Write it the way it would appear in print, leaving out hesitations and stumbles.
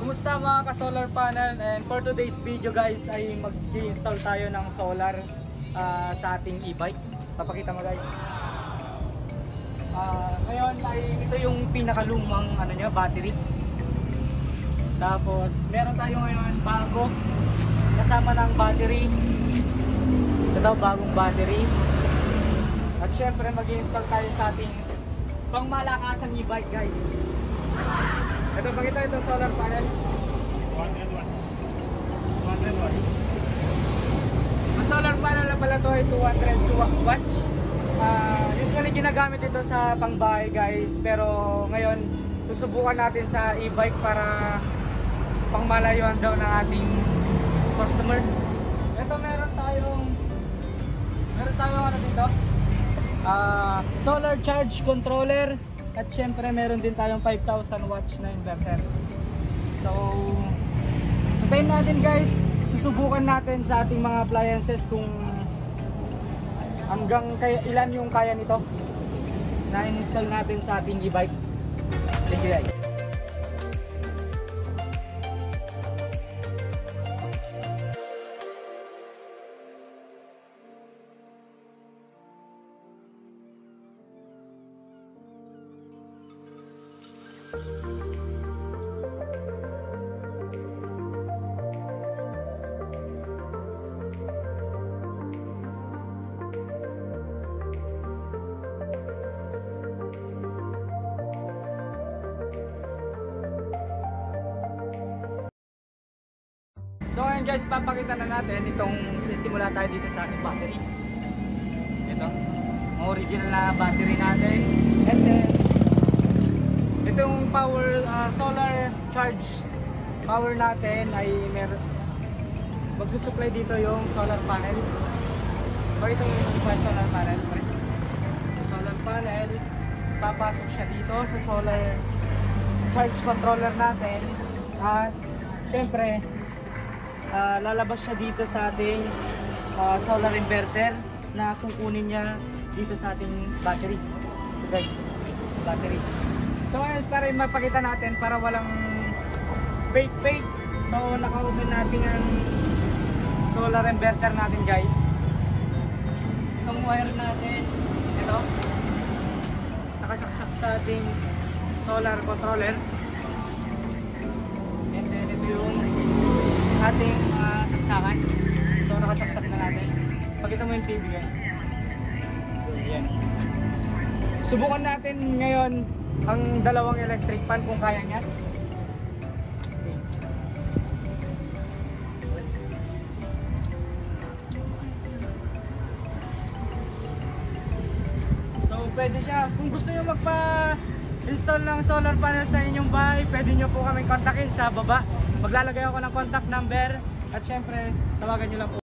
Kumusta mga ka-solar panel, and for today's video guys ay mag-install tayo ng solar sa ating e-bike. Papakita mo guys. Ngayon ay ito yung pinakalumang battery. Tapos meron tayo ngayon bago kasama ng battery. Ito bagong battery. At syempre mag-install tayo sa ating pangmalakasang e-bike guys. Ito pakita ito solar panel 200 watts. Ang solar panel na pala to ay 200 watts. Usually ginagamit ito sa pangbahay guys, pero ngayon susubukan natin sa e-bike para pangmalayuan daw ng ating customer. Ito meron tayong dito solar charge controller. At syempre meron din tayong 5,000 watts na inverter. So hintayin natin guys, susubukan natin sa ating mga appliances kung hanggang ilan yung kaya nito na install natin sa ating e-bike. Thank you guys. So ngayon guys, papakita na natin itong sisimula tayo dito sa ating battery. Ito, ang original na battery natin. And then itong power solar charge power natin ay magsusupply dito yung solar panel. Pakita mo yung solar panel. Solar panel, papasok siya dito sa solar charge controller natin. At syempre lalabas siya dito sa ating solar inverter na kukunin niya dito sa ating battery. So guys, battery. So guys, para mapakita natin para walang fake. So naka-open natin ang solar inverter natin guys. Itong wire natin, ito nakasaksak sa ating solar controller. And then ito yung ating saksakan. So nakasaksak na natin. Pakita mo yung TV guys. Ayan. Subukan natin ngayon ang dalawang electric fan kung kaya niya. So pwede siya. Kung gusto nyo magpa-install ng solar panel sa inyong bahay, pwede nyo po kami kontakin sa baba. Maglalagay ako ng contact number at syempre tawagan nyo lang po.